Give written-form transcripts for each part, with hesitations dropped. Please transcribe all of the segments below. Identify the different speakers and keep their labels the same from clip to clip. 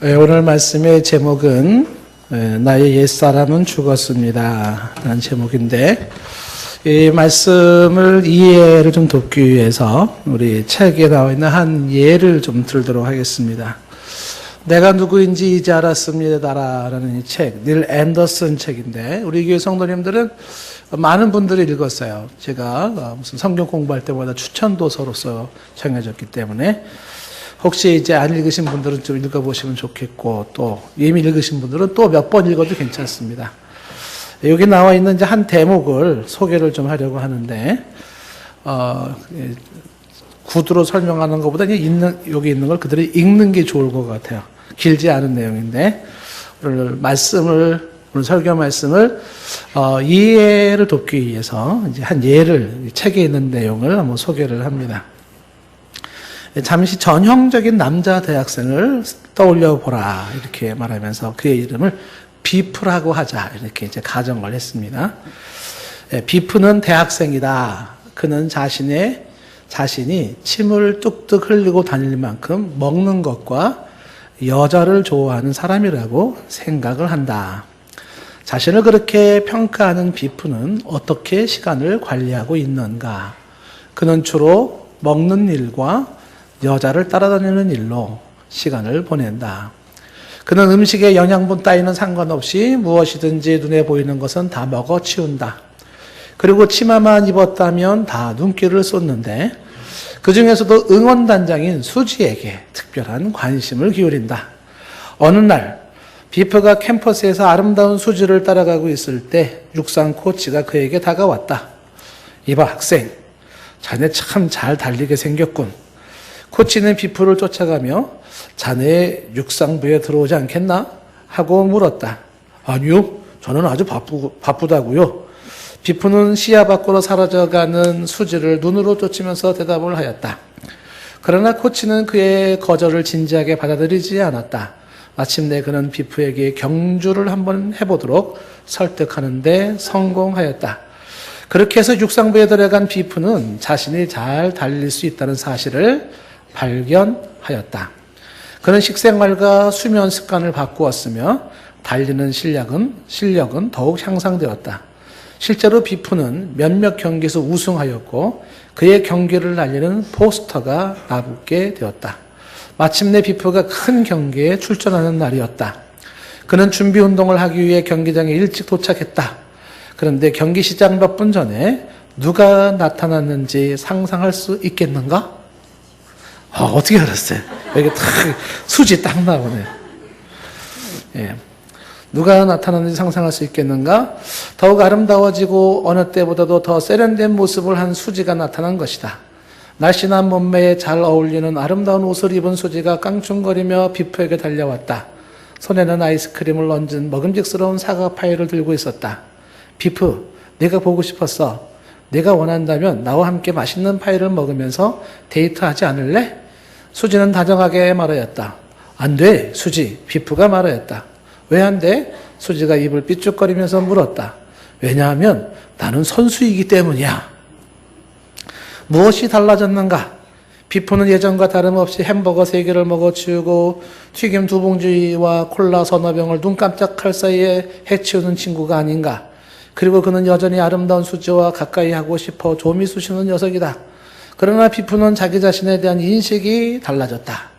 Speaker 1: 오늘 말씀의 제목은 나의 옛사람은 죽었습니다 라는 제목인데, 이 말씀을 이해를 좀 돕기 위해서 우리 책에 나와 있는 한 예를 좀 들도록 하겠습니다. 내가 누구인지 이제 알았습니다 라는 이 책, 닐 앤더슨 책인데, 우리 교회 성도님들은 많은 분들이 읽었어요. 제가 무슨 성경 공부할 때마다 추천도서로서 정해졌기 때문에 혹시 이제 안 읽으신 분들은 좀 읽어보시면 좋겠고, 또 이미 읽으신 분들은 또 몇 번 읽어도 괜찮습니다. 여기 나와 있는 이제 한 대목을 소개를 좀 하려고 하는데, 구두로 설명하는 것보다 여기 있는 걸 그대로 읽는 게 좋을 것 같아요. 길지 않은 내용인데, 오늘 설교 말씀을 이해를 돕기 위해서 이제 한 예를, 책에 있는 내용을 한번 소개를 합니다. 잠시 전형적인 남자 대학생을 떠올려 보라 이렇게 말하면서 그의 이름을 비프라고 하자 이렇게 이제 가정을 했습니다. 비프는 대학생이다. 그는 자신이 침을 뚝뚝 흘리고 다닐 만큼 먹는 것과 여자를 좋아하는 사람이라고 생각을 한다. 자신을 그렇게 평가하는 비프는 어떻게 시간을 관리하고 있는가? 그는 주로 먹는 일과 여자를 따라다니는 일로 시간을 보낸다. 그는 음식의 영양분 따위는 상관없이 무엇이든지 눈에 보이는 것은 다 먹어 치운다. 그리고 치마만 입었다면 다 눈길을 쏟는데, 그 중에서도 응원단장인 수지에게 특별한 관심을 기울인다. 어느 날 비프가 캠퍼스에서 아름다운 수지를 따라가고 있을 때 육상 코치가 그에게 다가왔다. 이봐 학생, 자네 참 잘 달리게 생겼군. 코치는 비프를 쫓아가며 자네 육상부에 들어오지 않겠나? 하고 물었다. 아니요, 저는 아주 바쁘다고요. 비프는 시야 밖으로 사라져가는 수지를 눈으로 쫓으면서 대답을 하였다. 그러나 코치는 그의 거절을 진지하게 받아들이지 않았다. 마침내 그는 비프에게 경주를 한번 해보도록 설득하는데 성공하였다. 그렇게 해서 육상부에 들어간 비프는 자신이 잘 달릴 수 있다는 사실을 발견하였다. 그는 식생활과 수면 습관을 바꾸었으며 달리는 실력은 더욱 향상되었다. 실제로 비프는 몇몇 경기에서 우승하였고 그의 경기를 날리는 포스터가 나붙게 되었다. 마침내 비프가 큰 경기에 출전하는 날이었다. 그는 준비 운동을 하기 위해 경기장에 일찍 도착했다. 그런데 경기 시작 몇 분 전에 누가 나타났는지 상상할 수 있겠는가? 어떻게 알았어요? 여기 딱 수지 딱 나오네. 예. 누가 나타났는지 상상할 수 있겠는가? 더욱 아름다워지고 어느 때보다도 더 세련된 모습을 한 수지가 나타난 것이다. 날씬한 몸매에 잘 어울리는 아름다운 옷을 입은 수지가 깡충거리며 비프에게 달려왔다. 손에는 아이스크림을 얹은 먹음직스러운 사과 파이를 들고 있었다. 비프, 내가 보고 싶었어. 네가 원한다면 나와 함께 맛있는 파이를 먹으면서 데이트하지 않을래? 수지는 다정하게 말하였다. 안 돼, 수지. 비프가 말하였다. 왜 안 돼? 수지가 입을 삐죽거리면서 물었다. 왜냐하면 나는 선수이기 때문이야. 무엇이 달라졌는가? 비프는 예전과 다름없이 햄버거 3개를 먹어치우고 튀김 2봉지와 콜라 서너 병을 눈 깜짝할 사이에 해치우는 친구가 아닌가? 그리고 그는 여전히 아름다운 수지와 가까이 하고 싶어 좀이 쑤시는 녀석이다. 그러나 비프는 자기 자신에 대한 인식이 달라졌다.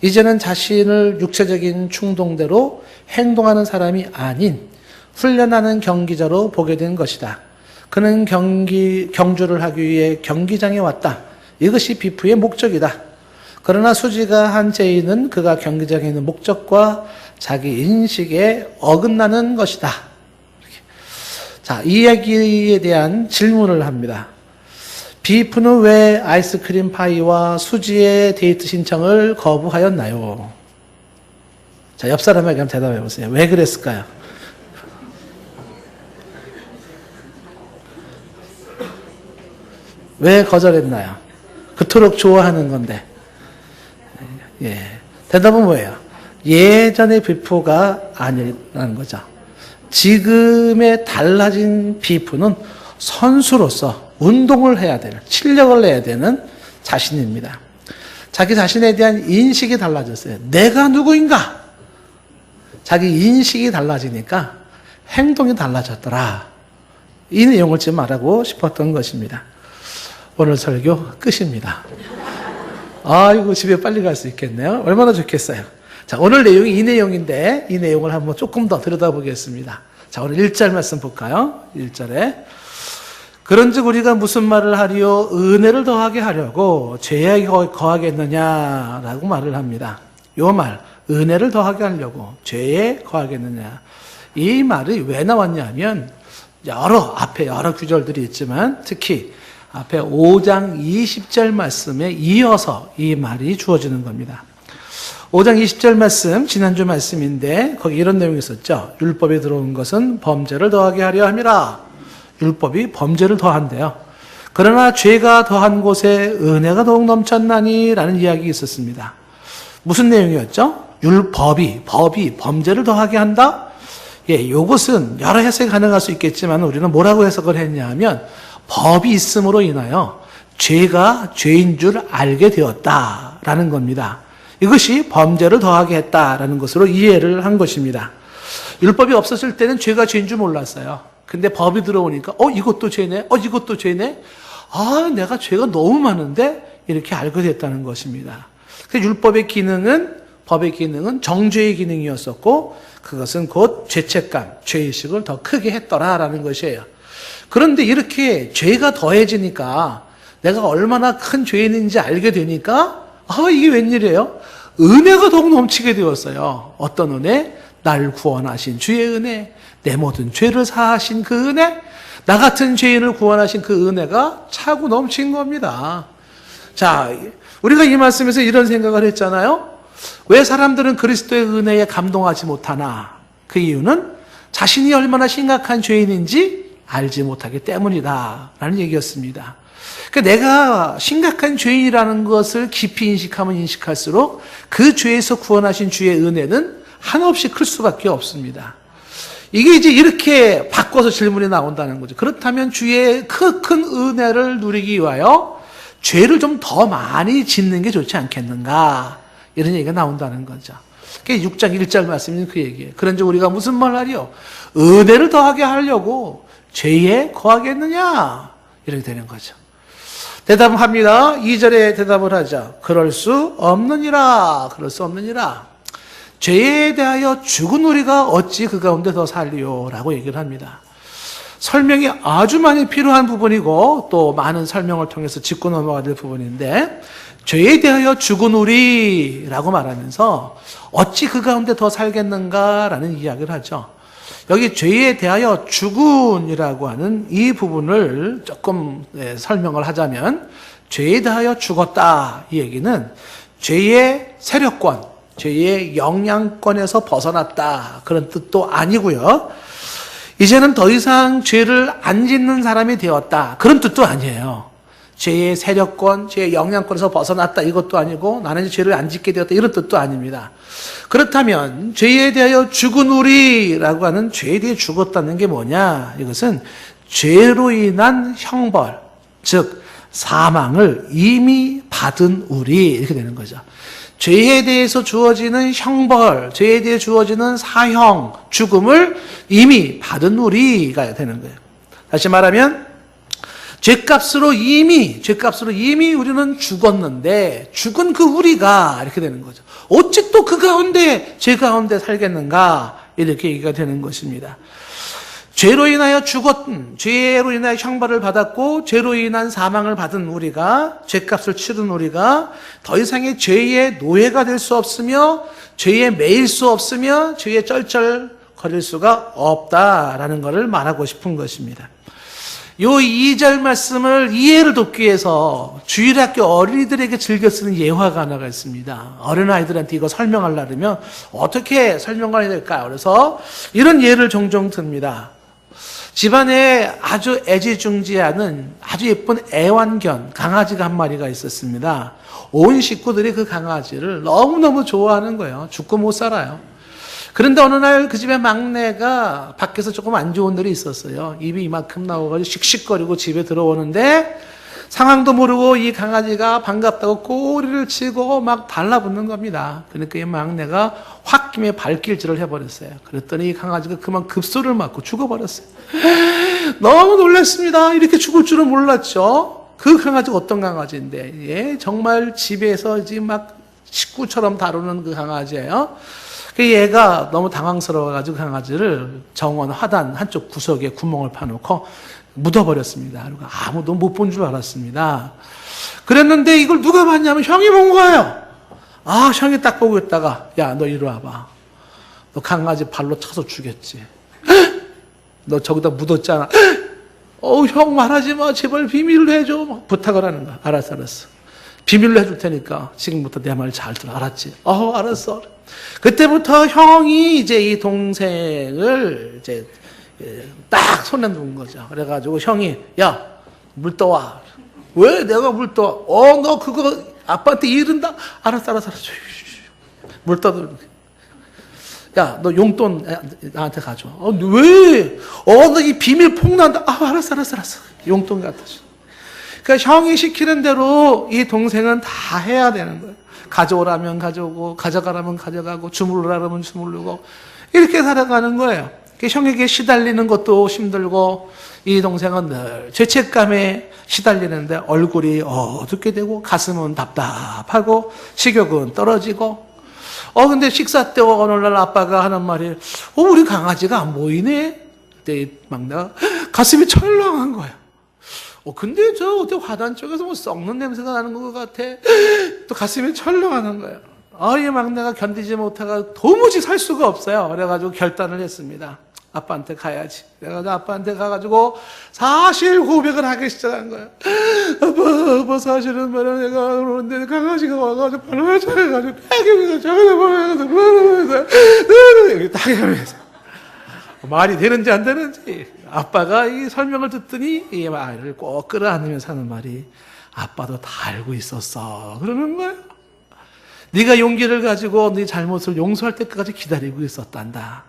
Speaker 1: 이제는 자신을 육체적인 충동대로 행동하는 사람이 아닌 훈련하는 경기자로 보게 된 것이다. 그는 경주를 하기 위해 경기장에 왔다. 이것이 비프의 목적이다. 그러나 수지가 한 죄인은 그가 경기장에 있는 목적과 자기 인식에 어긋나는 것이다. 자, 이 이야기에 대한 질문을 합니다. 비프는 왜 아이스크림 파이와 수지의 데이트 신청을 거부하였나요? 자, 옆 사람에게 한번 대답해 보세요. 왜 그랬을까요? 왜 거절했나요? 그토록 좋아하는 건데. 예. 대답은 뭐예요? 예전의 비프가 아니라는 거죠. 지금의 달라진 비프는 선수로서 운동을 해야 되는, 실력을 내야 되는 자신입니다. 자기 자신에 대한 인식이 달라졌어요. 내가 누구인가? 자기 인식이 달라지니까 행동이 달라졌더라. 이 내용을 지금 말하고 싶었던 것입니다. 오늘 설교 끝입니다. 아이고, 집에 빨리 갈 수 있겠네요. 얼마나 좋겠어요. 자, 오늘 내용이 이 내용인데, 이 내용을 한번 조금 더 들여다보겠습니다. 자, 오늘 1절 말씀 볼까요? 1절에. 그런즉 우리가 무슨 말을 하리요? 은혜를 더하게 하려고 죄에 거하겠느냐라고 말을 합니다. 요 말, 은혜를 더하게 하려고 죄에 거하겠느냐. 이 말이 왜 나왔냐면, 앞에 여러 구절들이 있지만, 특히 앞에 5장 20절 말씀에 이어서 이 말이 주어지는 겁니다. 5장 20절 말씀, 지난주 말씀인데, 거기 이런 내용이 있었죠. 율법에 들어온 것은 범죄를 더하게 하려 함이라. 율법이 범죄를 더한대요. 그러나 죄가 더한 곳에 은혜가 더욱 넘쳤나니 라는 이야기 있었습니다. 무슨 내용이었죠? 법이 범죄를 더하게 한다? 예, 이것은 여러 해석이 가능할 수 있겠지만 우리는 뭐라고 해석을 했냐 하면 법이 있음으로 인하여 죄가 죄인 줄 알게 되었다라는 겁니다. 이것이 범죄를 더하게 했다라는 것으로 이해를 한 것입니다. 율법이 없었을 때는 죄가 죄인 줄 몰랐어요. 근데 법이 들어오니까 이것도 죄네, 이것도 죄네. 내가 죄가 너무 많은데 이렇게 알게 됐다는 것입니다. 그래서 법의 기능은 정죄의 기능이었었고 그것은 곧 죄책감, 죄의식을 더 크게 했더라라는 것이에요. 그런데 이렇게 죄가 더해지니까 내가 얼마나 큰 죄인인지 알게 되니까 이게 웬일이에요? 은혜가 더욱 넘치게 되었어요. 어떤 은혜? 날 구원하신 주의 은혜, 내 모든 죄를 사하신 그 은혜, 나 같은 죄인을 구원하신 그 은혜가 차고 넘친 겁니다. 자, 우리가 이 말씀에서 이런 생각을 했잖아요. 왜 사람들은 그리스도의 은혜에 감동하지 못하나? 그 이유는 자신이 얼마나 심각한 죄인인지 알지 못하기 때문이다 라는 얘기였습니다. 그러니까 내가 심각한 죄인이라는 것을 깊이 인식하면 인식할수록 그 죄에서 구원하신 주의 은혜는 한없이 클 수밖에 없습니다. 이게 이제 이렇게 바꿔서 질문이 나온다는 거죠. 그렇다면 주의 큰 은혜를 누리기 위하여 죄를 좀 더 많이 짓는 게 좋지 않겠는가? 이런 얘기가 나온다는 거죠. 그게 6장 1절 말씀이 그 얘기예요. 그런즉 우리가 무슨 말 하리요? 은혜를 더하게 하려고 죄에 거하겠느냐? 이렇게 되는 거죠. 대답합니다. 2절에 대답을 하죠. 그럴 수 없느니라. 그럴 수 없느니라. 죄에 대하여 죽은 우리가 어찌 그 가운데 더 살리요? 라고 얘기를 합니다. 설명이 아주 많이 필요한 부분이고 또 많은 설명을 통해서 짚고 넘어가야 될 부분인데 죄에 대하여 죽은 우리라고 말하면서 어찌 그 가운데 더 살겠는가라는 이야기를 하죠. 여기 죄에 대하여 죽은이라고 하는 이 부분을 조금 설명을 하자면 죄에 대하여 죽었다 이 얘기는 죄의 세력권, 죄의 영향권에서 벗어났다 그런 뜻도 아니고요. 이제는 더 이상 죄를 안 짓는 사람이 되었다 그런 뜻도 아니에요. 죄의 세력권, 죄의 영향권에서 벗어났다 이것도 아니고 나는 이제 죄를 안 짓게 되었다 이런 뜻도 아닙니다. 그렇다면 죄에 대하여 죽은 우리라고 하는 죄에 대해 죽었다는 게 뭐냐? 이것은 죄로 인한 형벌, 즉 사망을 이미 받은 우리 이렇게 되는 거죠. 죄에 대해서 주어지는 형벌, 죄에 대해 주어지는 사형, 죽음을 이미 받은 우리가 되는 거예요. 다시 말하면 죄값으로 이미 우리는 죽었는데 죽은 그 우리가 이렇게 되는 거죠. 어찌 또 그 가운데 죄 가운데 살겠는가 이렇게 얘기가 되는 것입니다. 죄로 인하여 죄로 인하여 형벌을 받았고 죄로 인한 사망을 받은 우리가 죄값을 치른 우리가 더 이상의 죄의 노예가 될 수 없으며 죄에 매일 수 없으며 죄에 쩔쩔거릴 수가 없다라는 것을 말하고 싶은 것입니다. 요 2절 말씀을 이해를 돕기 위해서 주일학교 어린이들에게 즐겨 쓰는 예화가 하나가 있습니다. 어린아이들한테 이거 설명하려면 어떻게 설명을 해야 될까요? 그래서 이런 예를 종종 듭니다. 집안에 아주 애지중지하는 아주 예쁜 애완견 강아지가 한 마리가 있었습니다. 온 식구들이 그 강아지를 너무너무 좋아하는 거예요. 죽고 못 살아요. 그런데 어느 날 그 집의 막내가 밖에서 조금 안 좋은 일이 있었어요. 입이 이만큼 나와가지고 씩씩거리고 집에 들어오는데 상황도 모르고 이 강아지가 반갑다고 꼬리를 치고 막 달라붙는 겁니다. 그러니까 이 막내가 홧김에 발길질을 해버렸어요. 그랬더니 이 강아지가 그만 급소를 맞고 죽어버렸어요. 너무 놀랐습니다. 이렇게 죽을 줄은 몰랐죠. 그 강아지가 어떤 강아지인데, 예, 정말 집에서 이제 막 식구처럼 다루는 그 강아지예요. 그 얘가 너무 당황스러워가지고 강아지를 정원 화단 한쪽 구석에 구멍을 파놓고 묻어버렸습니다. 그리고 아무도 못 본 줄 알았습니다. 그랬는데 이걸 누가 봤냐면 형이 본 거예요. 아, 형이 딱 보고 있다가, 야, 너 이리 와봐. 너 강아지 발로 차서 죽였지. 너 저기다 묻었잖아. 형 말하지 마. 제발 비밀로 해줘. 부탁을 하는 거야. 알았어. 비밀로 해줄 테니까 지금부터 내 말 잘 들어. 알았지? 알았어. 그때부터 형이 이제 이 동생을 이제 딱 손에 놓은 거죠. 그래가지고 형이, 야, 물 떠와. 왜 내가 물 떠와? 너 그거 아빠한테 이른다? 알았어. 물 떠들. 야, 너 용돈 나한테 가져. 왜? 너 이 비밀 폭로한다. 알았어. 용돈 갖다 줘. 그러니까 형이 시키는 대로 이 동생은 다 해야 되는 거예요. 가져오라면 가져오고, 가져가라면 가져가고, 주물르라면 주물르고, 이렇게 살아가는 거예요. 형에게 시달리는 것도 힘들고, 이 동생은 늘 죄책감에 시달리는데 얼굴이 어둡게 되고, 가슴은 답답하고, 식욕은 떨어지고, 근데 식사 때 어느 날 아빠가 하는 말이, 우리 강아지가 안 보이네? 그때 막내가 가슴이 철렁한 거예요. 근데 저 어때 화단 쪽에서 뭐 썩는 냄새가 나는 것 같아. 또 가슴이 철렁하는 거예요. 이 막내가 견디지 못하고 도무지 살 수가 없어요. 그래가지고 결단을 했습니다. 아빠한테 가야지. 그래가지고 아빠한테 가가지고 사실 고백을 하기 시작한 거예요. 아빠 사실은 말이야 내가 오는데 강아지가 와가지고 발로 차가지고 패기면서 저기서 보면서 딱 이러면서 말이 되는지 안 되는지 아빠가 이 설명을 듣더니 이 말을 꼭 끌어안으면서 하는 말이 아빠도 다 알고 있었어 그러는 거예요. 네가 용기를 가지고 네 잘못을 용서할 때까지 기다리고 있었단다.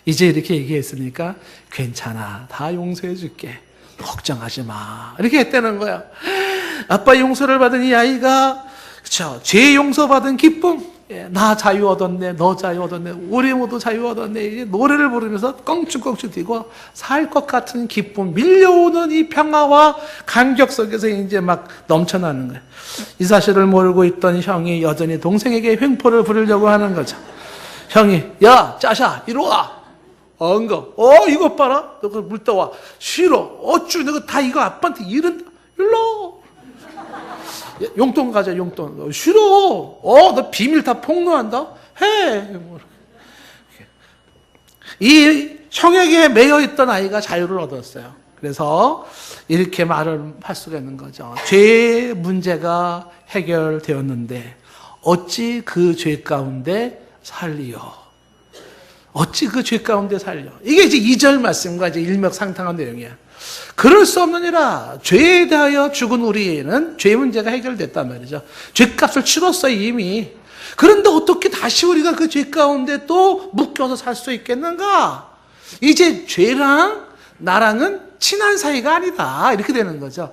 Speaker 1: 이제 이렇게 얘기했으니까 괜찮아. 다 용서해 줄게. 걱정하지 마. 이렇게 했다는 거야. 아빠 용서를 받은 이 아이가 그렇죠. 죄 용서받은 기쁨. 나 자유 얻었네. 너 자유 얻었네. 우리 모두 자유 얻었네. 이제 노래를 부르면서 껑충껑충 뛰고 살 것 같은 기쁨. 밀려오는 이 평화와 감격 속에서 이제 막 넘쳐나는 거예요. 이 사실을 모르고 있던 형이 여전히 동생에게 횡포를 부르려고 하는 거죠. 형이 야 짜샤 이리 와. 이것 봐라. 너 물 떠와. 싫어. 어쭈 내가 다 이거 아빠한테 이른다. 일로. 용돈 가자 용돈. 싫어. 너 비밀 다 폭로한다. 해. 이 형에게 매여있던 아이가 자유를 얻었어요. 그래서 이렇게 말을 할 수가 있는 거죠. 죄의 문제가 해결되었는데 어찌 그 죄 가운데 살리요. 어찌 그 죄 가운데 살려. 이게 이제 2절 말씀과 이제 일맥상통한 내용이야. 그럴 수 없느니라. 죄에 대하여 죽은 우리는 죄 문제가 해결됐단 말이죠. 죄값을 치렀어요 이미. 그런데 어떻게 다시 우리가 그 죄 가운데 또 묶여서 살 수 있겠는가? 이제 죄랑 나랑은 친한 사이가 아니다. 이렇게 되는 거죠.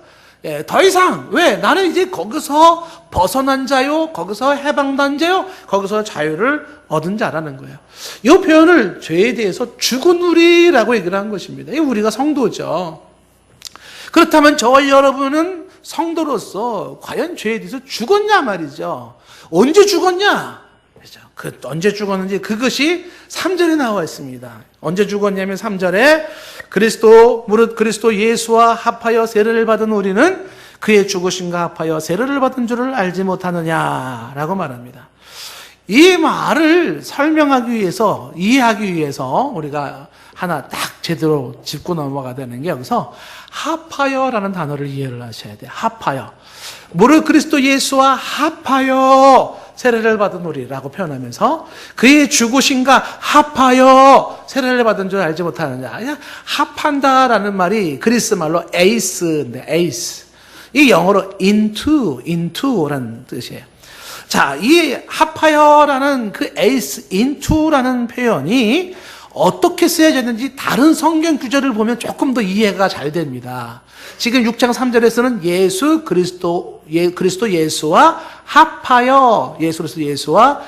Speaker 1: 더 이상 왜 나는 이제 거기서 벗어난 자요, 거기서 해방된 자요, 거기서 자유를 얻은 자라는 거예요. 이 표현을 죄에 대해서 죽은 우리라고 얘기를 한 것입니다. 이 우리가 성도죠. 그렇다면 저와 여러분은 성도로서 과연 죄에 대해서 죽었냐 말이죠. 언제 죽었냐? 그렇죠. 언제 죽었는지 그것이 3절에 나와 있습니다. 언제 죽었냐면 3절에 무릇 그리스도 예수와 합하여 세례를 받은 우리는 그의 죽으심과 합하여 세례를 받은 줄을 알지 못하느냐라고 말합니다. 이 말을 설명하기 위해서 이해하기 위해서 우리가 하나 딱 제대로 짚고 넘어가야 되는 게 여기서 합하여라는 단어를 이해를 하셔야 돼요. 합하여. 무릇 그리스도 예수와 합하여 세례를 받은 우리라고 표현하면서 그의 죽으심과 합하여 세례를 받은 줄 알지 못하느냐. 합한다라는 말이 그리스 말로 에이스인데 에이스. 이 영어로 into라는 뜻이에요. 자, 이 합하여라는 그 에이스 into라는 표현이 어떻게 써야 되는지 다른 성경 구절을 보면 조금 더 이해가 잘 됩니다. 지금 6장 3절에서는 그리스도 예수와 합하여, 예수 그리스도 예수와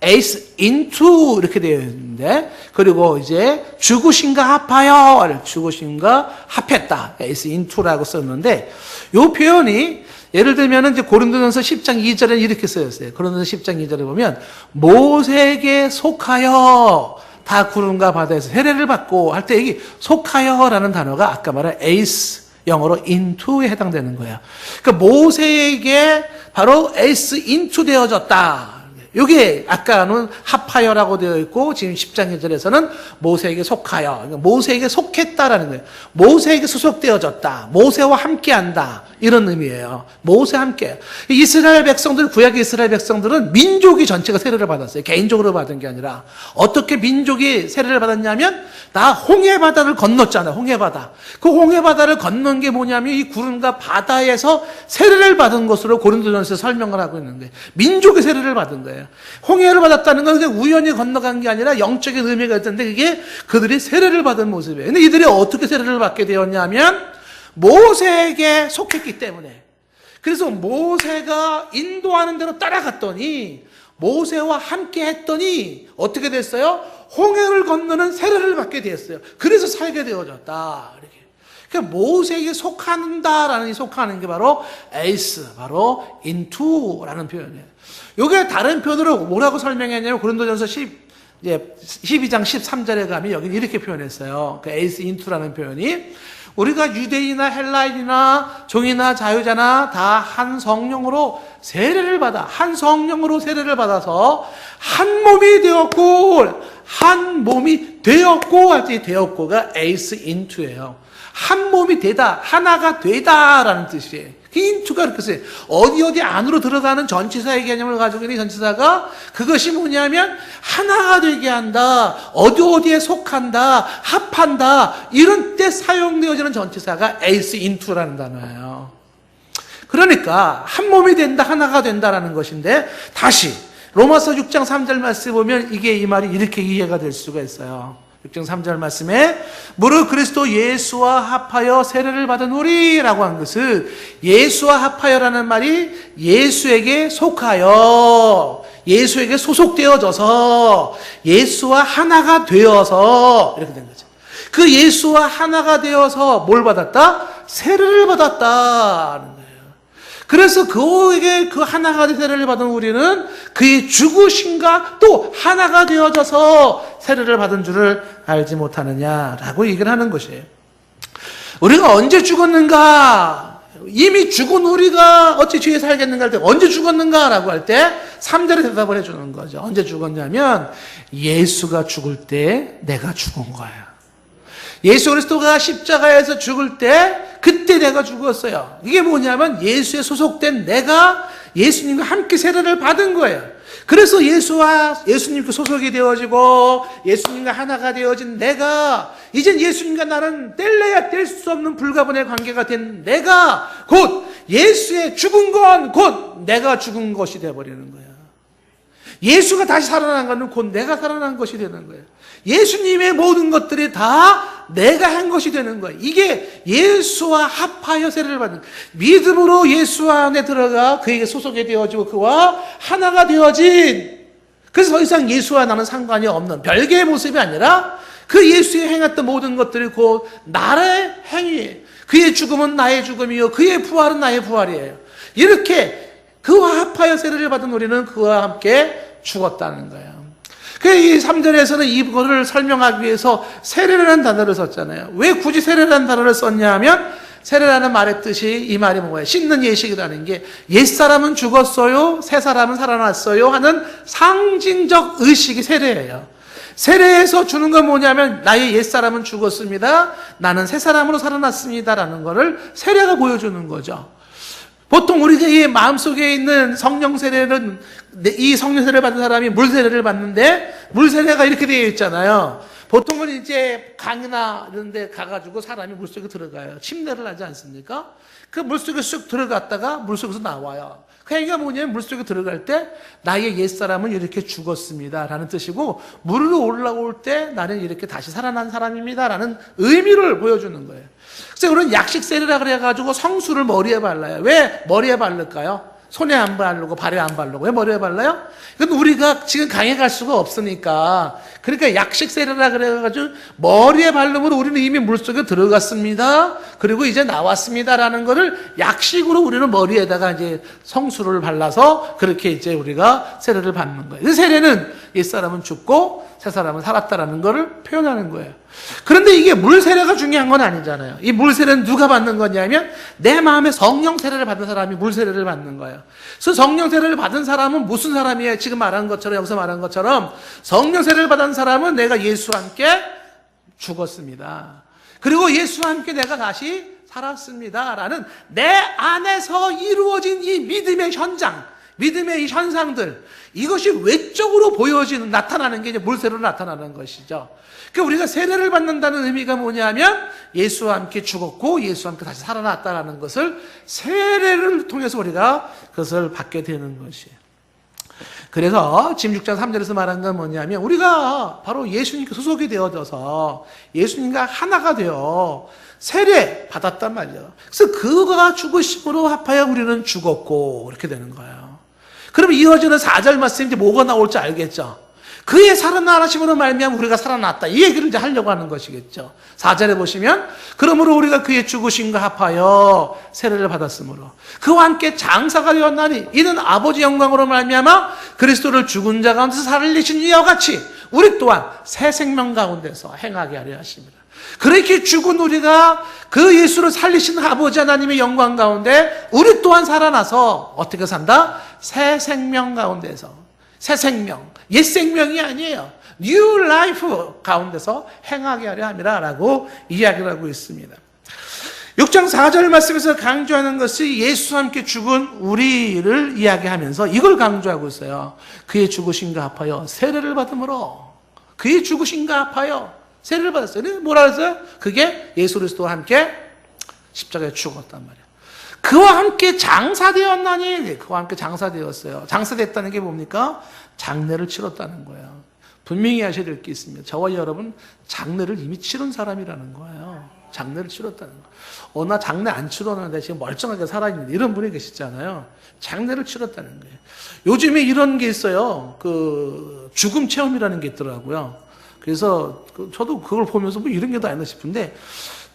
Speaker 1: 에이스 인투 이렇게 되어 있는데, 그리고 이제 죽으신가 합하여, 죽으신가 합했다, 에이스 인투라고 썼는데, 이 표현이 예를 들면 이제 고린도전서 10장 2절에 이렇게 쓰였어요. 고린도전서 10장 2절에 보면 모세에게 속하여 다 구름과 바다에서 세례를 받고 할 때 여기 속하여라는 단어가 아까 말한 에이스, 영어로 into에 해당되는 거예요. 그러니까 모세에게 바로 에이스 인투 되어졌다. 이게 아까는 합하여라고 되어 있고 지금 10장 1절에서는 모세에게 속하여, 그러니까 모세에게 속했다라는 거예요. 모세에게 소속되어졌다. 모세와 함께한다. 이런 의미예요. 모세와 함께. 이스라엘 백성들, 구약 이스라엘 백성들은 민족이 전체가 세례를 받았어요. 개인적으로 받은 게 아니라. 어떻게 민족이 세례를 받았냐면 다 홍해바다를 건넜잖아요. 홍해바다. 그 홍해바다를 건넌 게 뭐냐면 이 구름과 바다에서 세례를 받은 것으로 고린도전서에서 설명을 하고 있는데, 민족이 세례를 받은 거예요. 홍해를 받았다는 건 그냥 우연히 건너간 게 아니라 영적인 의미가 있던데, 그게 그들이 세례를 받은 모습이에요. 근데 이들이 어떻게 세례를 받게 되었냐면 모세에게 속했기 때문에. 그래서 모세가 인도하는 대로 따라갔더니, 모세와 함께 했더니 어떻게 됐어요? 홍해를 건너는 세례를 받게 되었어요. 그래서 살게 되어졌다. 이렇게. 그러니까 모세에게 속한다라는, 속하는 게 바로 에이스, 바로 인투라는 표현이에요. 이게 다른 표현으로 뭐라고 설명했냐면 고린도전서 12장 13절에 가면 여기 이렇게 표현했어요. 그 에이스 인투라는 표현이, 우리가 유대인이나 헬라인이나 종이나 자유자나 다 한 성령으로 세례를 받아, 한 성령으로 세례를 받아서 한 몸이 되었고, 한 몸이 되었고 할 때 되었고가 에이스 인투예요. 한 몸이 되다, 하나가 되다라는 뜻이에요. 그 인투가 그렇게 써요. 어디 안으로 들어가는 전치사의 개념을 가지고 있는 전치사가, 그것이 뭐냐면 하나가 되게 한다, 어디에 속한다, 합한다, 이런 때 사용되어지는 전치사가 에이스 인투라는 단어예요. 그러니까 한 몸이 된다, 하나가 된다라는 것인데, 다시 로마서 6장 3절 말씀 보면 이게, 이 말이 이렇게 이해가 될 수가 있어요. 6장 3절 말씀에 무릇 그리스도 예수와 합하여 세례를 받은 우리라고 한 것은, 예수와 합하여라는 말이 예수에게 속하여, 예수에게 소속되어져서 예수와 하나가 되어서 이렇게 된 거죠. 그 예수와 하나가 되어서 뭘 받았다? 세례를 받았다는 거예요. 그래서 그에게 그 하나가 된 세례를 받은 우리는 그의 죽으심과 또 하나가 되어져서 세례를 받은 줄을 알지 못하느냐라고 얘기를 하는 것이에요. 우리가 언제 죽었는가? 이미 죽은 우리가 어찌 죄에 살겠는가 할 때, 언제 죽었는가라고 할 때 3절에 대답을 해주는 거죠. 언제 죽었냐면 예수가 죽을 때 내가 죽은 거예요. 예수 그리스도가 십자가에서 죽을 때 그때 내가 죽었어요. 이게 뭐냐면 예수에 소속된 내가 예수님과 함께 세례를 받은 거예요. 그래서 예수님과 소속이 되어지고 예수님과 하나가 되어진 내가, 이젠 예수님과 나는 뗄래야 뗄 수 없는 불가분의 관계가 된 내가 곧 예수의 죽은 건 곧 내가 죽은 것이 되어버리는 거예요. 예수가 다시 살아난 것은 곧 내가 살아난 것이 되는 거예요. 예수님의 모든 것들이 다 내가 한 것이 되는 거예요. 이게 예수와 합하여 세례를 받는, 믿음으로 예수 안에 들어가 그에게 소속이 되어지고 그와 하나가 되어진, 그래서 더 이상 예수와 나는 상관이 없는 별개의 모습이 아니라 그 예수의 행했던 모든 것들이 곧 나의 행위예요. 그의 죽음은 나의 죽음이요 그의 부활은 나의 부활이에요. 이렇게 그와 합하여 세례를 받은 우리는 그와 함께 죽었다는 거예요. 이 3절에서는 이거를 설명하기 위해서 세례라는 단어를 썼잖아요. 왜 굳이 세례라는 단어를 썼냐 하면, 세례라는 말의 뜻이, 이 말이 뭐예요? 씻는 예식이라는 게, 옛사람은 죽었어요, 새사람은 살아났어요 하는 상징적 의식이 세례예요. 세례에서 주는 건 뭐냐면, 나의 옛사람은 죽었습니다, 나는 새사람으로 살아났습니다라는 거를 세례가 보여주는 거죠. 보통 우리의 마음속에 있는 성령 세례는, 이 성령 세례를 받은 사람이 물 세례를 받는데, 물 세례가 이렇게 되어 있잖아요. 보통은 이제 강이나 이런 데 가가지고 사람이 물속에 들어가요. 침례를 하지 않습니까? 그 물속에 쑥 들어갔다가 물속에서 나와요. 그 얘기가 뭐냐면 물속에 들어갈 때 나의 옛사람은 이렇게 죽었습니다 라는 뜻이고, 물로 올라올 때 나는 이렇게 다시 살아난 사람입니다 라는 의미를 보여주는 거예요. 그래서 우리는 약식 세례라 그래가지고 성수를 머리에 발라요. 왜 머리에 바를까요? 손에 안 바르고 발에 안 바르고. 왜 머리에 발라요? 이건 우리가 지금 강에 갈 수가 없으니까. 그러니까 약식 세례라 그래가지고 머리에 바르므로 우리는 이미 물속에 들어갔습니다. 그리고 이제 나왔습니다라는 거를 약식으로 우리는 머리에다가 이제 성수를 발라서 그렇게 이제 우리가 세례를 받는 거예요. 그 세례는 옛사람은 죽고 새사람은 살았다라는 거를 표현하는 거예요. 그런데 이게 물 세례가 중요한 건 아니잖아요. 이 물 세례는 누가 받는 거냐면 내 마음에 성령 세례를 받은 사람이 물 세례를 받는 거예요. 그래서 성령 세례를 받은 사람은 무슨 사람이에요? 지금 말한 것처럼, 여기서 말한 것처럼 성령 세례를 받은 사람은 내가 예수와 함께 죽었습니다. 그리고 예수와 함께 내가 다시 살았습니다 라는 내 안에서 이루어진 이 믿음의 현장, 믿음의 이 현상들, 이것이 외적으로 보여지는, 나타나는 게 이제 물세례로 나타나는 것이죠. 그러니까 우리가 세례를 받는다는 의미가 뭐냐면 예수와 함께 죽었고 예수와 함께 다시 살아났다는 것을 세례를 통해서 우리가 그것을 받게 되는 것이에요. 그래서 지금 6장 3절에서 말한 건 뭐냐면 우리가 바로 예수님께 소속이 되어져서 예수님과 하나가 되어 세례 받았단 말이에요. 그래서 그가 죽으심으로 합하여 우리는 죽었고 이렇게 되는 거예요. 그러면 이어지는 4절 말씀이 이제 뭐가 나올지 알겠죠? 그의 살아나심으로 말미암아 우리가 살아났다. 이 얘기를 이제 하려고 하는 것이겠죠. 4절에 보시면 그러므로 우리가 그의 죽으심과 합하여 세례를 받았으므로 그와 함께 장사가 되었나니 이는 아버지 영광으로 말미암아 그리스도를 죽은 자 가운데서 살리신 이와 같이 우리 또한 새 생명 가운데서 행하게 하려 하십니다. 그렇게 죽은 우리가 그 예수를 살리신 아버지 하나님의 영광 가운데 우리 또한 살아나서 어떻게 산다? 새 생명 가운데서. 새 생명, 옛 생명이 아니에요. New Life 가운데서 행하게 하려 함이라라고 이야기를 하고 있습니다. 6장 4절 말씀에서 강조하는 것이 예수와 함께 죽은 우리를 이야기하면서 이걸 강조하고 있어요. 그의 죽으심과 합하여 세례를 받음으로 그의 죽으심과 합하여 세례를 받았어요. 뭐라 그랬어요? 그게 예수 그리스도와 함께 십자가에 죽었단 말이에요. 그와 함께 장사되었나니 그와 함께 장사되었어요. 장사됐다는 게 뭡니까? 장례를 치렀다는 거예요. 분명히 하셔야 될 게 있습니다. 저와 여러분 장례를 이미 치른 사람이라는 거예요. 장례를 치렀다는 거예요. 나 장례 안 치렀는데 지금 멀쩡하게 살아있는데 이런 분이 계시잖아요. 장례를 치렀다는 거예요. 요즘에 이런 게 있어요. 그 죽음 체험이라는 게 있더라고요. 그래서 저도 그걸 보면서 뭐 이런 게 다 있나 싶은데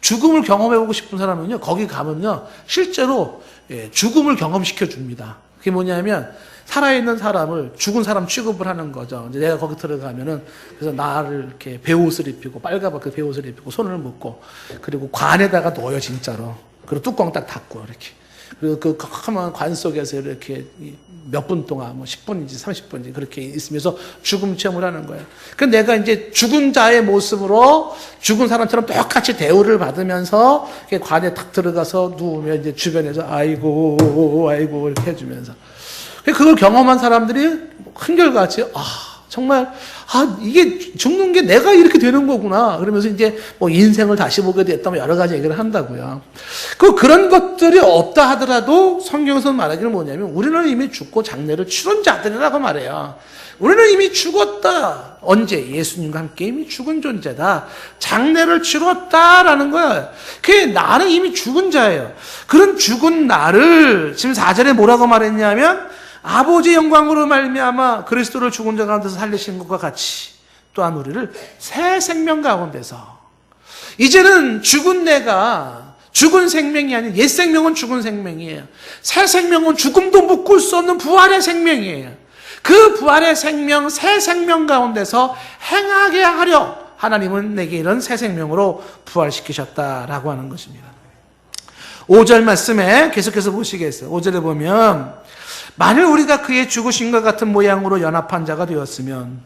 Speaker 1: 죽음을 경험해보고 싶은 사람은요, 거기 가면요, 실제로 죽음을 경험시켜 줍니다. 그게 뭐냐면, 살아있는 사람을 죽은 사람 취급을 하는 거죠. 이제 내가 거기 들어가면은, 그래서 나를 이렇게 배옷을 입히고, 빨갛게 배옷을 입히고, 손을 묶고, 그리고 관에다가 넣어요, 진짜로. 그리고 뚜껑 딱 닫고, 이렇게. 그리고 그 컴컴한 관 속에서 이렇게 몇 분 동안, 뭐 10분인지 30분인지 그렇게 있으면서 죽음 체험을 하는 거예요. 그 내가 이제 죽은 자의 모습으로 죽은 사람처럼 똑같이 대우를 받으면서 관에 탁 들어가서 누우면 이제 주변에서 아이고, 아이고 이렇게 해주면서. 그걸 경험한 사람들이 한결같이, 정말, 이게 죽는 게 내가 이렇게 되는 거구나. 그러면서 이제 뭐 인생을 다시 보게 됐다, 뭐 여러 가지 얘기를 한다고요. 그런 것들이 없다 하더라도 성경에서 말하기는 뭐냐면 우리는 이미 죽고 장례를 치른 자들이라고 말해요. 우리는 이미 죽었다. 언제? 예수님과 함께 이미 죽은 존재다. 장례를 치렀다라는 거예요. 그게 나는 이미 죽은 자예요. 그런 죽은 나를 지금 4절에 뭐라고 말했냐면 아버지의 영광으로 말미암아 그리스도를 죽은 자 가운데서 살리신 것과 같이 또한 우리를 새 생명 가운데서 이제는 죽은 내가 죽은 생명이 아닌 옛 생명은 죽은 생명이에요. 새 생명은 죽음도 묶을 수 없는 부활의 생명이에요. 그 부활의 생명, 새 생명 가운데서 행하게 하려 하나님은 내게 이런 새 생명으로 부활시키셨다라고 하는 것입니다. 5절 말씀에 계속해서 보시겠어요. 5절에 보면 만일 우리가 그의 죽으심과 같은 모양으로 연합한 자가 되었으면,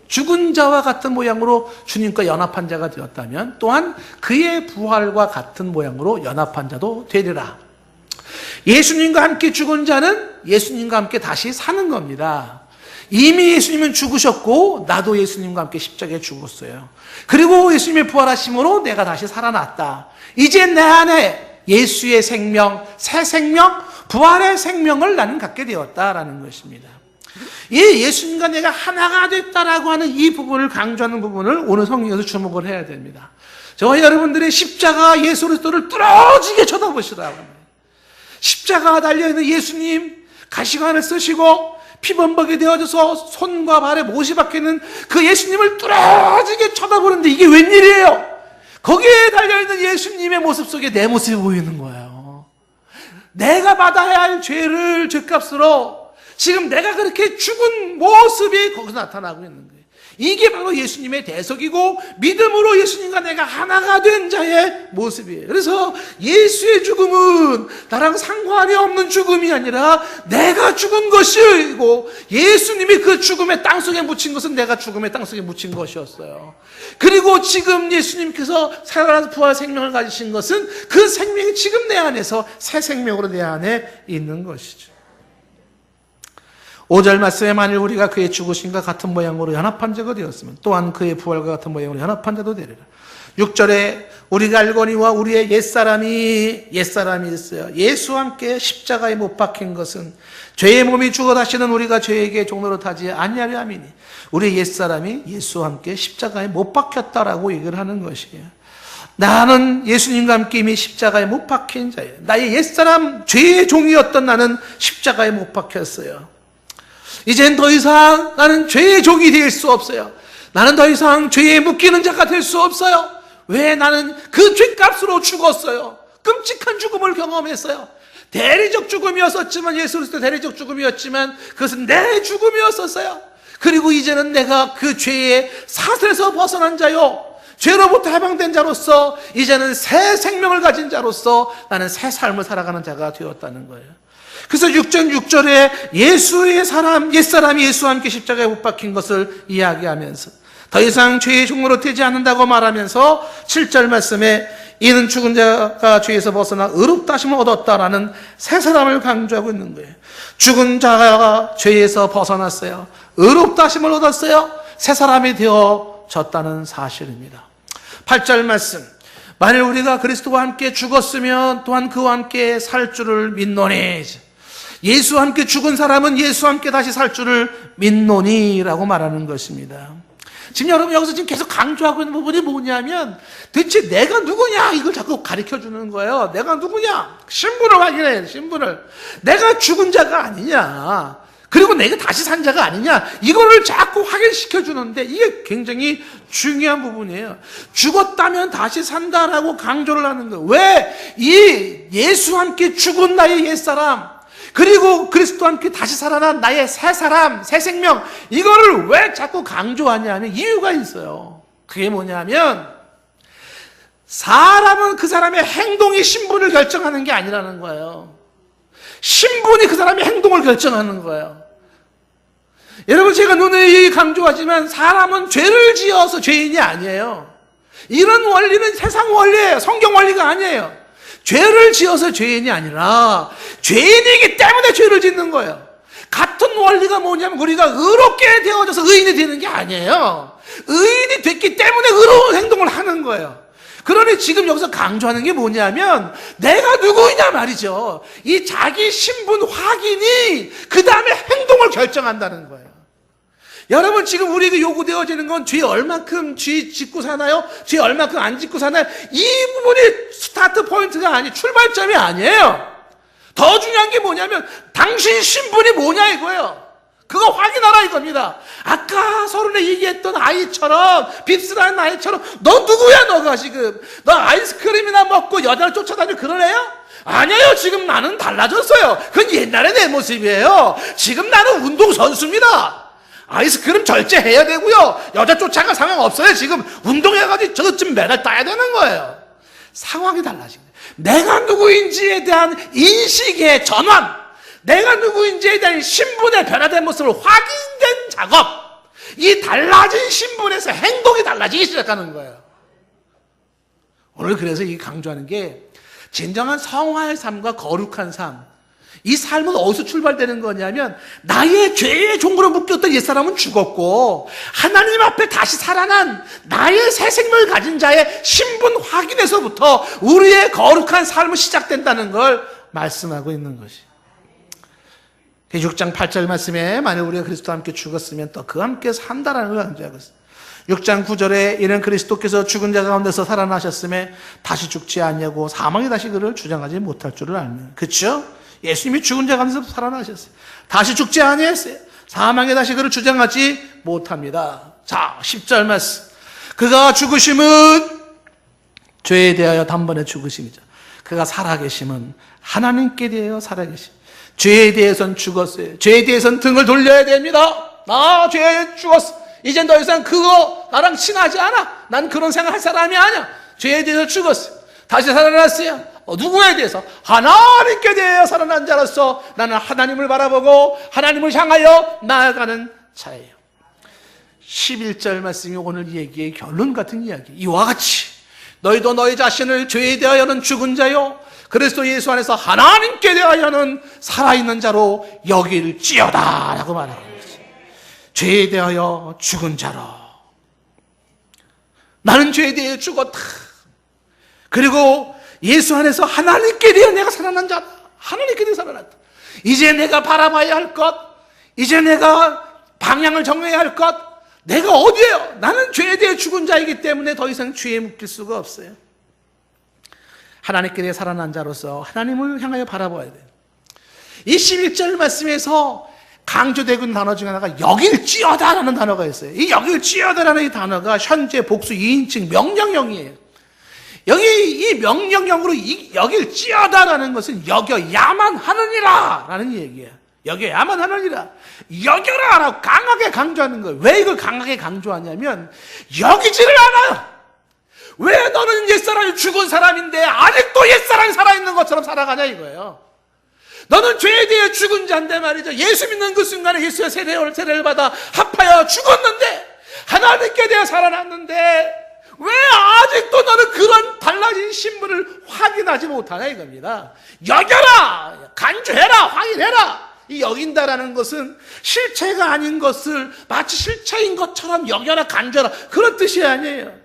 Speaker 1: 죽은 자와 같은 모양으로 주님과 연합한 자가 되었다면 또한 그의 부활과 같은 모양으로 연합한 자도 되리라. 예수님과 함께 죽은 자는 예수님과 함께 다시 사는 겁니다. 이미 예수님은 죽으셨고 나도 예수님과 함께 십자가에 죽었어요. 그리고 예수님의 부활하심으로 내가 다시 살아났다. 이제 내 안에 예수의 생명, 새 생명, 부활의 생명을 나는 갖게 되었다라는 것입니다. 이 예수님과 내가 하나가 됐다라고 하는 이 부분을 강조하는 부분을 오늘 성경에서 주목을 해야 됩니다. 저와 여러분들의 십자가 예수 그리스도를 뚫어지게 쳐다보시라고 합니다. 십자가가 달려있는 예수님, 가시관을 쓰시고 피범벅이 되어져서 손과 발에 못이 박혀있는 그 예수님을 뚫어지게 쳐다보는데 이게 웬일이에요? 거기에 달려있는 예수님의 모습 속에 내 모습이 보이는 거예요. 내가 받아야 할 죄를 죄값으로 지금 내가 그렇게 죽은 모습이 거기서 나타나고 있는 거예요. 이게 바로 예수님의 대속이고 믿음으로 예수님과 내가 하나가 된 자의 모습이에요. 그래서 예수의 죽음은 나랑 상관이 없는 죽음이 아니라 내가 죽은 것이고 예수님이 그 죽음의 땅속에 묻힌 것은 내가 죽음의 땅속에 묻힌 것이었어요. 그리고 지금 예수님께서 살아나서 부활 생명을 가지신 것은 그 생명이 지금 내 안에서 새 생명으로 내 안에 있는 것이죠. 5절 말씀에 만일 우리가 그의 죽으심과 같은 모양으로 연합한 자가 되었으면 또한 그의 부활과 같은 모양으로 연합한 자도 되리라. 6절에 우리가 알거니와 우리의 옛사람이 있어요. 예수와 함께 십자가에 못 박힌 것은 죄의 몸이 죽어 다시는 우리가 죄에게 종로로 타지 아니하려 함이니 우리의 옛사람이 예수와 함께 십자가에 못 박혔다라고 얘기를 하는 것이에요. 나는 예수님과 함께 이미 십자가에 못 박힌 자예요. 나의 옛사람 죄의 종이었던 나는 십자가에 못 박혔어요. 이젠 더 이상 나는 죄의 종이 될 수 없어요. 나는 더 이상 죄에 묶이는 자가 될 수 없어요. 왜? 나는 그 죄값으로 죽었어요. 끔찍한 죽음을 경험했어요. 대리적 죽음이었었지만 예수 그리스도 대리적 죽음이었지만 그것은 내 죽음이었었어요. 그리고 이제는 내가 그 죄의 사슬에서 벗어난 자요, 죄로부터 해방된 자로서 이제는 새 생명을 가진 자로서 나는 새 삶을 살아가는 자가 되었다는 거예요. 그래서 6절에 예수의 사람, 옛사람이 예수와 함께 십자가에 못 박힌 것을 이야기하면서 더 이상 죄의 종으로 되지 않는다고 말하면서 7절 말씀에 이는 죽은 자가 죄에서 벗어나 의롭다 하심을 얻었다라는 새 사람을 강조하고 있는 거예요. 죽은 자가 죄에서 벗어났어요. 의롭다 하심을 얻었어요. 새 사람이 되어졌다는 사실입니다. 8절 말씀, 만일 우리가 그리스도와 함께 죽었으면 또한 그와 함께 살 줄을 믿노니. 예수와 함께 죽은 사람은 예수와 함께 다시 살 줄을 믿노니라고 말하는 것입니다. 지금 여러분 여기서 지금 계속 강조하고 있는 부분이 뭐냐면 대체 내가 누구냐 이걸 자꾸 가르쳐주는 거예요. 내가 누구냐, 신분을 확인해. 신분을 내가 죽은 자가 아니냐, 그리고 내가 다시 산 자가 아니냐, 이거를 자꾸 확인시켜 주는데 이게 굉장히 중요한 부분이에요. 죽었다면 다시 산다라고 강조를 하는 거예요. 왜? 이 예수와 함께 죽은 나의 옛사람, 그리고 그리스도와 함께 다시 살아난 나의 새 사람, 새 생명, 이거를 왜 자꾸 강조하냐 하면 이유가 있어요. 그게 뭐냐면 사람은 그 사람의 행동이 신분을 결정하는 게 아니라는 거예요. 신분이 그 사람의 행동을 결정하는 거예요. 여러분, 제가 누누이 강조하지만 사람은 죄를 지어서 죄인이 아니에요. 이런 원리는 세상 원리예요. 성경 원리가 아니에요. 죄를 지어서 죄인이 아니라 죄인이기 때문에 죄를 짓는 거예요. 같은 원리가 뭐냐면 우리가 의롭게 되어져서 의인이 되는 게 아니에요. 의인이 됐기 때문에 의로운 행동을 하는 거예요. 그러니 지금 여기서 강조하는 게 뭐냐면 내가 누구이냐 말이죠. 이 자기 신분 확인이 그 다음에 행동을 결정한다는 거예요. 여러분, 지금 우리에게 요구되어지는 건 죄 얼만큼 죄 짓고 사나요? 죄 얼만큼 안 짓고 사나요? 이 부분이 스타트 포인트가 출발점이 아니에요. 더 중요한 게 뭐냐면 당신 신분이 뭐냐 이거예요. 그거 확인하라 이겁니다. 아까 서른에 얘기했던 아이처럼, 빕스라는 아이처럼 너 누구야 너가 지금? 너 아이스크림이나 먹고 여자를 쫓아다니는 그런 애야? 아니에요. 지금 나는 달라졌어요. 그건 옛날의 내 모습이에요. 지금 나는 운동선수입니다. 아이스크림 절제해야 되고요. 여자 쫓아갈 상황 없어요. 지금 운동해가지고 저것쯤 메달 따야 되는 거예요. 상황이 달라진 거예요. 내가 누구인지에 대한 인식의 전환, 내가 누구인지에 대한 신분의 변화된 모습을 확인된 작업, 이 달라진 신분에서 행동이 달라지기 시작하는 거예요. 오늘 그래서 이 강조하는 게 진정한 성화의 삶과 거룩한 삶, 이 삶은 어디서 출발되는 거냐면 나의 죄의 종으로 묶였던 옛사람은 죽었고 하나님 앞에 다시 살아난 나의 새 생명을 가진 자의 신분 확인에서부터 우리의 거룩한 삶은 시작된다는 걸 말씀하고 있는 것이. 6장 8절 말씀에 만일 우리가 그리스도와 함께 죽었으면 또 그와 함께 산다라는 걸 강조하고 있습니다. 6장 9절에 이는 그리스도께서 죽은 자 가운데서 살아나셨음에 다시 죽지 않냐고 사망이 다시 그를 주장하지 못할 줄을 알면. 그렇죠? 예수님이 죽은 자 가운데서 살아나셨어요. 다시 죽지 아니했어요. 사망에 다시 그를 주장하지 못합니다. 자, 10절 말씀. 그가 죽으심은 죄에 대하여 단번에 죽으심이죠. 그가 살아계심은 하나님께 대하여 살아계심. 죄에 대해서는 죽었어요. 죄에 대해서는 등을 돌려야 됩니다. 나 죄에 죽었어. 이젠 더 이상 그거 나랑 친하지 않아. 난 그런 생각할 사람이 아니야. 죄에 대해서 죽었어요. 다시 살아났어요. 누구에 대해서? 하나님께 대하여 살아난 자로서 나는 하나님을 바라보고 하나님을 향하여 나아가는 자예요. 11절 말씀이 오늘 얘기의 결론 같은 이야기. 이와 같이 너희도 너희 자신을 죄에 대하여는 죽은 자요 그리스도 예수 안에서 하나님께 대하여는 살아있는 자로 여길지어다 라고 말하고 있어요. 죄에 대하여 죽은 자로. 나는 죄에 대해 죽었다. 그리고 예수 안에서 하나님께 대해 내가 살아난 자다. 하나님께 대해 살아났다. 이제 내가 바라봐야 할 것, 이제 내가 방향을 정해야 할 것, 내가 어디에요? 나는 죄에 대해 죽은 자이기 때문에 더 이상 죄에 묶일 수가 없어요. 하나님께 대해 살아난 자로서 하나님을 향하여 바라봐야 돼요. 이 11절 말씀에서 강조되고 있는 단어 중에 하나가 여길지어다라는 단어가 있어요. 이 여길지어다라는 이 단어가 현재 복수 2인칭 명령형이에요. 여기 이 명령형으로 여길지어다라는 것은 여겨야만 하느니라 라는 얘기예요. 여겨야만 하느니라. 여겨라 라고 강하게 강조하는 거예요. 왜 이걸 강하게 강조하냐면 여기지를 않아요. 왜 너는 옛사람이 죽은 사람인데 아직도 옛사람이 살아있는 것처럼 살아가냐 이거예요. 너는 죄에 대해 죽은 자인데 말이죠. 예수 믿는 그 순간에 예수의 세례를 받아 합하여 죽었는데 하나님께 대해 살아났는데 왜 아직도 너는 그런 달라진 신분을 확인하지 못하냐 이겁니다. 여겨라! 간주해라! 확인해라! 이 여긴다라는 것은 실체가 아닌 것을 마치 실체인 것처럼 여겨라, 간주해라 그런 뜻이 아니에요.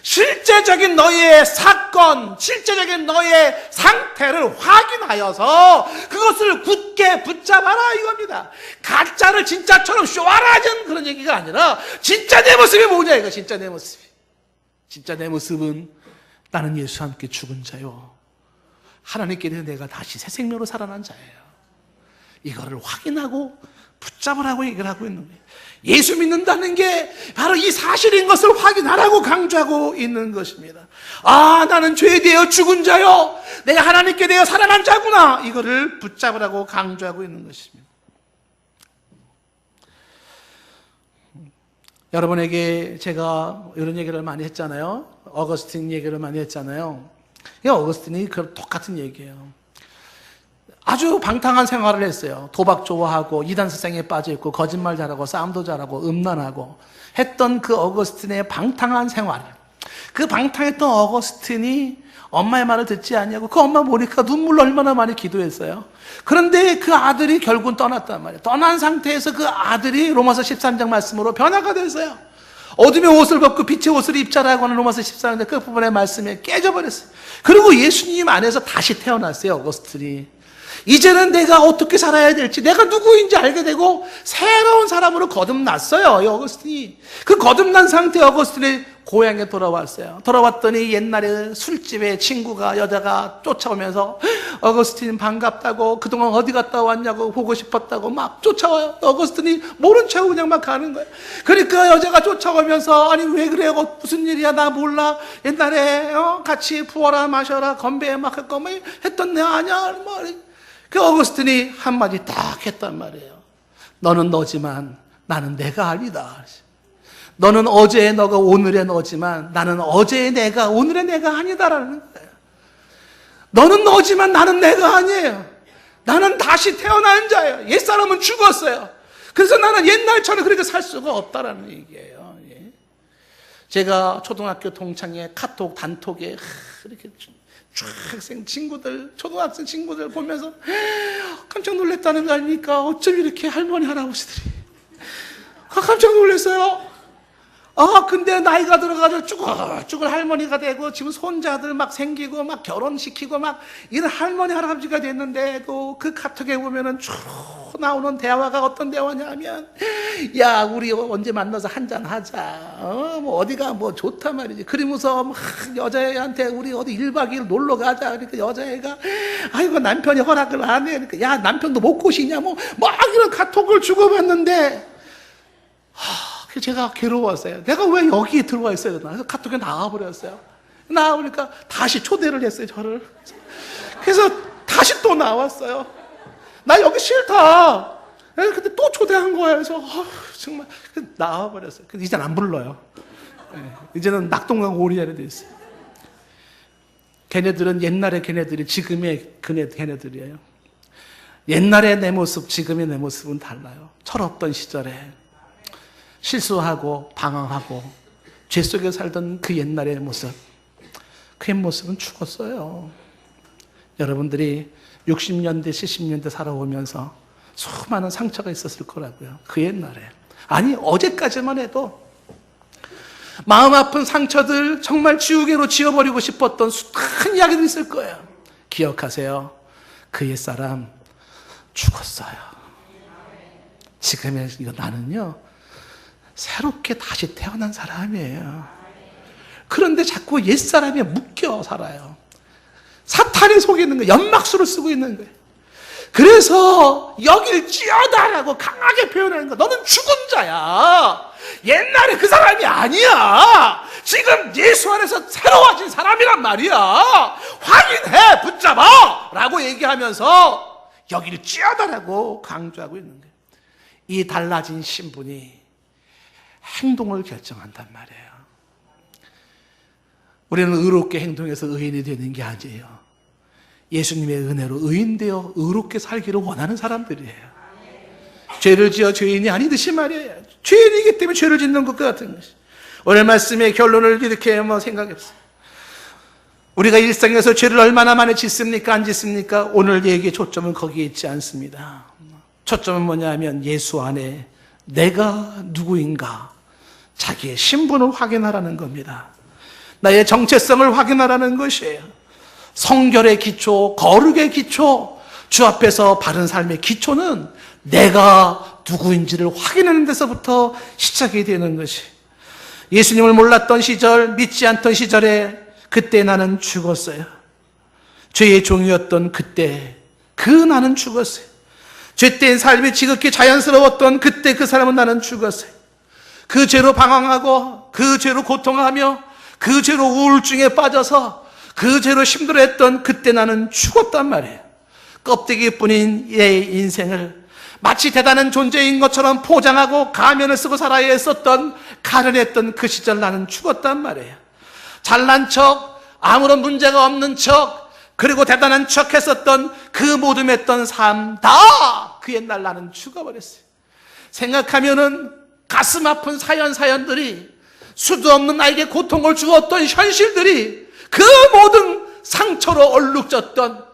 Speaker 1: 실제적인 너의 사건, 실제적인 너의 상태를 확인하여서 그것을 굳게 붙잡아라 이겁니다. 가짜를 진짜처럼 쇼하라는 그런 얘기가 아니라 진짜 내 모습이 뭐냐 이거. 진짜 내 모습이. 진짜 내 모습은 나는 예수와 함께 죽은 자요 하나님께 대해 내가 다시 새 생명으로 살아난 자예요. 이거를 확인하고 붙잡으라고 얘기를 하고 있는 거예요. 예수 믿는다는 게 바로 이 사실인 것을 확인하라고 강조하고 있는 것입니다. 아, 나는 죄에 대해 죽은 자요 내가 하나님께 대해 살아난 자구나. 이거를 붙잡으라고 강조하고 있는 것입니다. 여러분에게 제가 이런 얘기를 많이 했잖아요. 어거스틴 얘기를 많이 했잖아요. 이 어거스틴이 그 똑같은 얘기예요. 아주 방탕한 생활을 했어요. 도박 좋아하고 이단 세상에 빠져있고 거짓말 잘하고 싸움도 잘하고 음란하고 했던 그 어거스틴의 방탕한 생활. 그 방탕했던 어거스틴이 엄마의 말을 듣지 않냐고 그 엄마 모니카가 눈물로 얼마나 많이 기도했어요. 그런데 그 아들이 결국은 떠났단 말이에요. 떠난 상태에서 그 아들이 로마서 13장 말씀으로 변화가 됐어요. 어둠의 옷을 벗고 빛의 옷을 입자라고 하는 로마서 14장 그 부분의 말씀에 깨져버렸어요. 그리고 예수님 안에서 다시 태어났어요. 어거스틴이. 이제는 내가 어떻게 살아야 될지 내가 누구인지 알게 되고 새로운 사람으로 거듭났어요. 이 어거스틴이. 그 거듭난 상태의 어거스틴이 고향에 돌아왔어요. 돌아왔더니 옛날에 술집에 친구가 여자가 쫓아오면서 어거스틴 반갑다고 그동안 어디 갔다 왔냐고 보고 싶었다고 막 쫓아와요. 어거스틴이 모른 척하고 그냥 막 가는 거예요. 그러니까 여자가 쫓아오면서 아니 왜 그래요? 무슨 일이야? 나 몰라. 옛날에 같이 부어라 마셔라 건배 막 했고 뭐 했던 내 아냐 말이. 그 어거스틴이 한마디 딱 했단 말이에요. 너는 너지만 나는 내가 아니다. 너는 어제의 너가 오늘의 너지만 나는 어제의 내가 오늘의 내가 아니다라는 거예요. 너는 너지만 나는 내가 아니에요. 나는 다시 태어난 자예요. 옛사람은 죽었어요. 그래서 나는 옛날처럼 그렇게 살 수가 없다라는 얘기예요. 제가 초등학교 동창회 카톡 단톡에 이렇게 중학생 친구들, 초등학생 친구들 보면서 깜짝 놀랐다는 거 아닙니까? 어쩜 이렇게 할머니, 할아버지들이. 깜짝 놀랐어요. 근데 나이가 들어가지고 쭈글쭈글 할머니가 되고 지금 손자들 막 생기고 막 결혼시키고 막 이런 할머니, 할아버지가 됐는데도 그 카톡에 보면은 쭉 나오는 대화가 어떤 대화냐면, 야, 우리 언제 만나서 한잔 하자. 뭐 어디가 뭐 좋단 말이지. 그러면서 막 여자애한테 우리 어디 1박 2일 놀러 가자. 그러니까 여자애가 아이고 남편이 허락을 안 해. 그러니까 야, 남편도 못 꼬시냐. 뭐 막 이런 카톡을 주고받는데 그래서 제가 괴로웠어요. 내가 왜 여기에 들어와 있어야 되나? 그래서 카톡에 나와버렸어요. 나와보니까 다시 초대를 했어요, 저를. 그래서 다시 또 나왔어요. 나 여기 싫다. 근데 또 초대한 거예요. 그래서 정말 나와버렸어요. 근데 이제는 안 불러요. 이제는 낙동강 오리알이 됐어요. 걔네들은 옛날의 걔네들이 지금의 걔네들이에요. 옛날의 내 모습, 지금의 내 모습은 달라요. 철없던 시절에 실수하고 방황하고 죄 속에 살던 그 옛날의 모습, 그 모습은 죽었어요. 여러분들이 60년대, 70년대 살아오면서 수많은 상처가 있었을 거라고요. 그 옛날에. 아니, 어제까지만 해도 마음 아픈 상처들 정말 지우개로 지워버리고 싶었던 숱한 이야기들이 있을 거예요. 기억하세요. 그 옛사람 죽었어요. 지금의 나는요, 새롭게 다시 태어난 사람이에요. 그런데 자꾸 옛사람에 묶여 살아요. 사탄이 속이는 거예요. 연막수를 쓰고 있는 거예요. 그래서 여길 찌어다라고 강하게 표현하는 거. 너는 죽은 자야. 옛날에 그 사람이 아니야. 지금 예수 안에서 새로워진 사람이란 말이야. 확인해, 붙잡아 라고 얘기하면서 여길 찌어다라고 강조하고 있는 거예요. 이 달라진 신분이 행동을 결정한단 말이에요. 우리는 의롭게 행동해서 의인이 되는 게 아니에요. 예수님의 은혜로 의인되어 의롭게 살기를 원하는 사람들이에요. 죄를 지어 죄인이 아니듯이 말이에요. 죄인이기 때문에 죄를 짓는 것 같은 것이. 오늘 말씀의 결론을 이렇게 생각해봤어요. 우리가 일상에서 죄를 얼마나 많이 짓습니까? 안 짓습니까? 오늘 얘기의 초점은 거기에 있지 않습니다. 초점은 뭐냐 하면 예수 안에 내가 누구인가, 자기의 신분을 확인하라는 겁니다. 나의 정체성을 확인하라는 것이에요. 성결의 기초, 거룩의 기초, 주 앞에서 바른 삶의 기초는 내가 누구인지를 확인하는 데서부터 시작이 되는 것이. 예수님을 몰랐던 시절, 믿지 않던 시절에 그때 나는 죽었어요. 죄의 종이었던 그때 그 나는 죽었어요. 죄된 삶이 지극히 자연스러웠던 그때 그 사람은 나는 죽었어요. 그 죄로 방황하고 그 죄로 고통하며 그 죄로 우울증에 빠져서 그 죄로 힘들어했던 그때 나는 죽었단 말이에요. 껍데기뿐인 내 인생을 마치 대단한 존재인 것처럼 포장하고 가면을 쓰고 살아야 했었던, 가련했던 그 시절 나는 죽었단 말이에요. 잘난 척, 아무런 문제가 없는 척, 그리고 대단한 척 했었던 그 모둠했던 삶 다 그 옛날 나는 죽어버렸어요. 생각하면은 가슴 아픈 사연들이, 수도 없는 나에게 고통을 주었던 현실들이, 그 모든 상처로 얼룩졌던,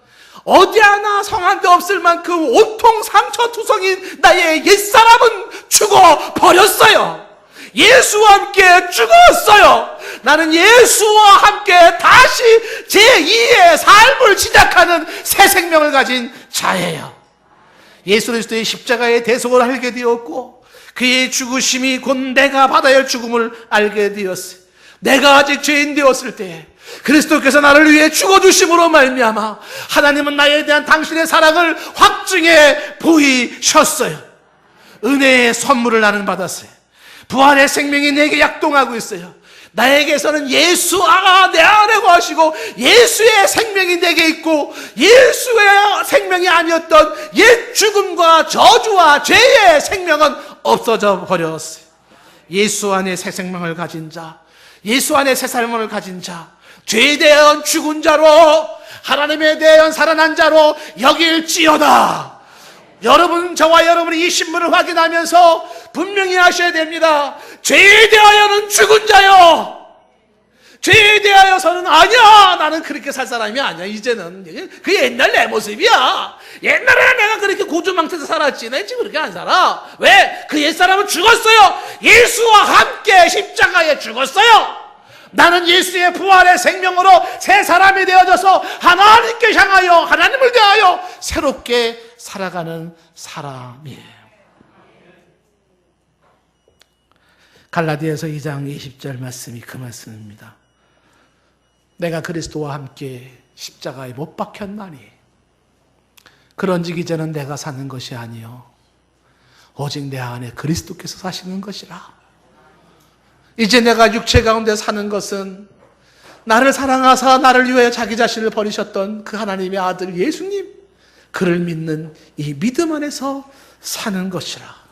Speaker 1: 어디 하나 성한 데 없을 만큼 온통 상처투성인 나의 옛사람은 죽어버렸어요. 예수와 함께 죽었어요. 나는 예수와 함께 다시 제2의 삶을 시작하는 새 생명을 가진 자예요. 예수 그리스도의 십자가의 대속을 알게 되었고, 그의 죽으심이 곧 내가 받아야 할 죽음을 알게 되었어요. 내가 아직 죄인 되었을 때 그리스도께서 나를 위해 죽어주심으로 말미암아 하나님은 나에 대한 당신의 사랑을 확증해 보이셨어요. 은혜의 선물을 나는 받았어요. 부활의 생명이 내게 약동하고 있어요. 나에게서는 예수가 내 안에 거하시고 예수의 생명이 내게 있고, 예수의 생명이 아니었던 옛 죽음과 저주와 죄의 생명은 없어져 버렸어요. 예수 안에 새 생명을 가진 자, 예수 안에 새 삶을 가진 자, 죄에 대한 죽은 자로 하나님에 대한 살아난 자로 여길지어다. 여러분, 저와 여러분이 이 신분을 확인하면서 분명히 하셔야 됩니다. 죄에 대하여는 죽은 자요, 죄에 대하여서는 아니야, 나는 그렇게 살 사람이 아니야. 이제는 그 옛날 내 모습이야. 옛날에는 내가 그렇게 고주망태에서 살았지, 내 지금 그렇게 안 살아. 왜? 그 옛사람은 죽었어요. 예수와 함께 십자가에 죽었어요. 나는 예수의 부활의 생명으로 새 사람이 되어져서 하나님께 향하여, 하나님을 대하여 새롭게 살아가는 사람이에요. 갈라디아서 2장 20절 말씀이 그 말씀입니다. 내가 그리스도와 함께 십자가에 못 박혔나니 그런즉 이제는 내가 사는 것이 아니요 오직 내 안에 그리스도께서 사시는 것이라. 이제 내가 육체 가운데 사는 것은 나를 사랑하사 나를 위하여 자기 자신을 버리셨던 그 하나님의 아들 예수님, 그를 믿는 이 믿음 안에서 사는 것이라.